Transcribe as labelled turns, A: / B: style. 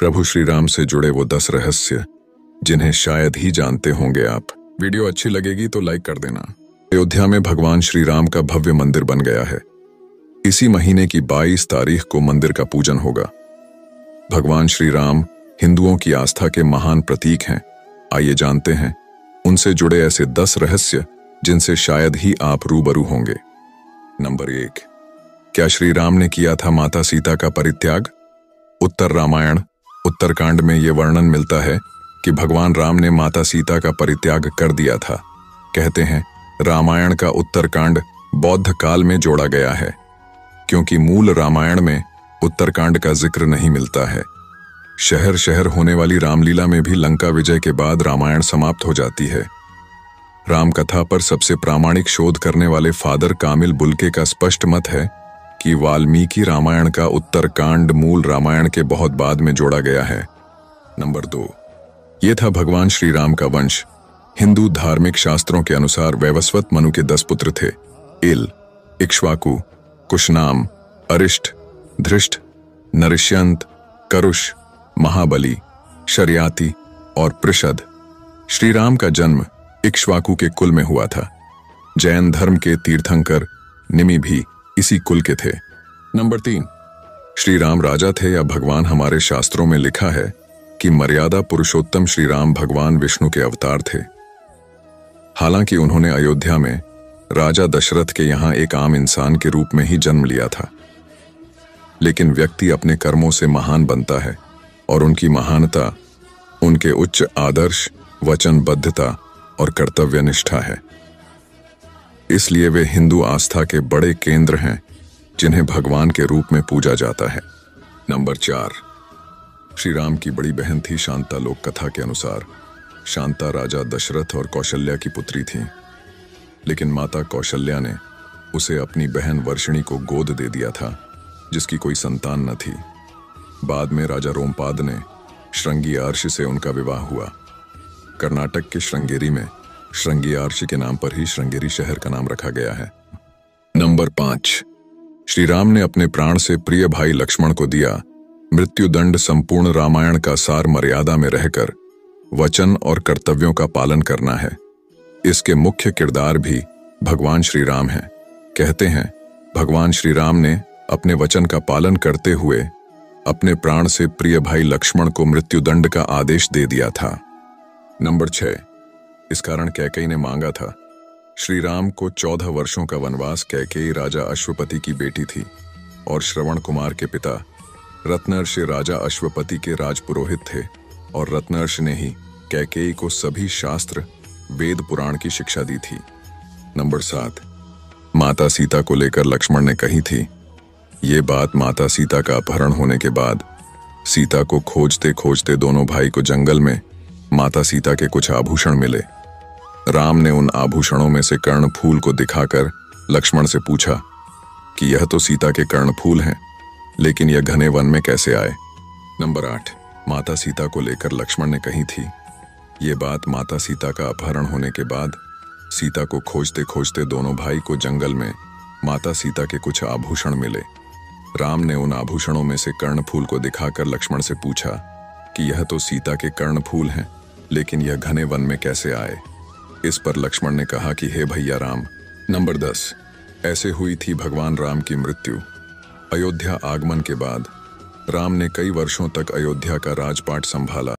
A: प्रभु श्री राम से जुड़े वो 10 रहस्य जिन्हें शायद ही जानते होंगे आप। वीडियो अच्छी लगेगी तो लाइक कर देना। अयोध्या में भगवान श्री राम का भव्य मंदिर बन गया है। इसी महीने की 22 तारीख को मंदिर का पूजन होगा। भगवान श्री राम हिंदुओं की आस्था के महान प्रतीक हैं। आइए जानते हैं उनसे जुड़े ऐसे 10 रहस्य जिनसे शायद ही आप रूबरू होंगे। नंबर 1, क्या श्री राम ने किया था माता सीता का परित्याग? उत्तर रामायण उत्तरकांड में यह वर्णन मिलता है कि भगवान राम ने माता सीता का परित्याग कर दिया था। कहते हैं रामायण का उत्तरकांड बौद्ध काल में जोड़ा गया है, क्योंकि मूल रामायण में उत्तरकांड का जिक्र नहीं मिलता है। शहर शहर होने वाली रामलीला में भी लंका विजय के बाद रामायण समाप्त हो जाती है। रामकथा पर सबसे प्रामाणिक शोध करने वाले फादर कामिल बुल्के का स्पष्ट मत है कि वाल्मीकि रामायण का उत्तरकांड मूल रामायण के बहुत बाद में जोड़ा गया है। नंबर 2, ये था भगवान श्री राम का वंश। हिंदू धार्मिक शास्त्रों के अनुसार वैवस्वत मनु के 10 पुत्र थे। इल, इक्ष्वाकु, कुशनाम, अरिष्ट, धृष्ट, नरिष्यंत, करुष, महाबली, शर्याति और पृषद। श्री राम का जन्म इक्ष्वाकु के कुल में हुआ था। जैन धर्म के तीर्थंकर निमि भी इसी कुल के थे। नंबर 3, श्री राम राजा थे या भगवान? हमारे शास्त्रों में लिखा है कि मर्यादा पुरुषोत्तम श्री राम भगवान विष्णु के अवतार थे। हालांकि उन्होंने अयोध्या में राजा दशरथ के यहाँ एक आम इंसान के रूप में ही जन्म लिया था, लेकिन व्यक्ति अपने कर्मों से महान बनता है और उनकी महानता उनके उच्च आदर्श, वचनबद्धता और कर्तव्यनिष्ठा है। इसलिए वे हिंदू आस्था के बड़े केंद्र हैं जिन्हें भगवान के रूप में पूजा जाता है। नंबर 4, श्री राम की बड़ी बहन थी शांता। लोक कथा के अनुसार शांता राजा दशरथ और कौशल्या की पुत्री थी, लेकिन माता कौशल्या ने उसे अपनी बहन वर्षिणी को गोद दे दिया था, जिसकी कोई संतान न थी। बाद में राजा रोमपाद ने श्रृंगी आर्ष से उनका विवाह हुआ। कर्नाटक के श्रृंगेरी में श्रृंगी आर्ष के नाम पर ही श्रृंगेरी शहर का नाम रखा गया है। नंबर 5, श्री राम ने अपने प्राण से प्रिय भाई लक्ष्मण को दिया मृत्युदंड। संपूर्ण रामायण का सार मर्यादा में रहकर वचन और कर्तव्यों का पालन करना है। इसके मुख्य किरदार भी भगवान श्री राम हैं। कहते हैं भगवान श्री राम ने अपने वचन का पालन करते हुए अपने प्राण से प्रिय भाई लक्ष्मण को मृत्युदंड का आदेश दे दिया था। नंबर 6, इस कारण कैकेयी ने मांगा था। श्री राम को 14 वर्षों का वनवास। कैकेयी राजा अश्वपति की बेटी थी और श्रवण कुमार के पिता रत्नर्ष राजा अश्वपति के राजपुरोहित थे, और रत्नर्ष ने ही कैकेयी को सभी शास्त्र, वेद पुराण की शिक्षा दी थी। नंबर 7, माता सीता को लेकर लक्ष्मण ने कही थी। ये बात माता सीता का अपहरण होने के बाद सीता को खोजते खोजते दोनों भाई को जंगल में माता सीता के कुछ आभूषण मिले। राम ने उन आभूषणों में से कर्णफूल को दिखाकर लक्ष्मण से पूछा कि यह तो सीता के कर्णफूल हैं, लेकिन यह घने वन में कैसे आए? नंबर 8, माता सीता को लेकर लक्ष्मण ने कही थी। ये बात माता सीता का अपहरण होने के बाद सीता को खोजते खोजते दोनों भाई को जंगल में माता सीता के कुछ आभूषण मिले। राम ने उन आभूषणों में से कर्णफूल को दिखाकर लक्ष्मण से पूछा कि यह तो सीता के कर्णफूल हैं, लेकिन यह घने वन में कैसे आए? इस पर लक्ष्मण ने कहा कि हे भैया राम। नंबर 10, ऐसे हुई थी भगवान राम की मृत्यु। अयोध्या आगमन के बाद राम ने कई वर्षों तक अयोध्या का राजपाट संभाला।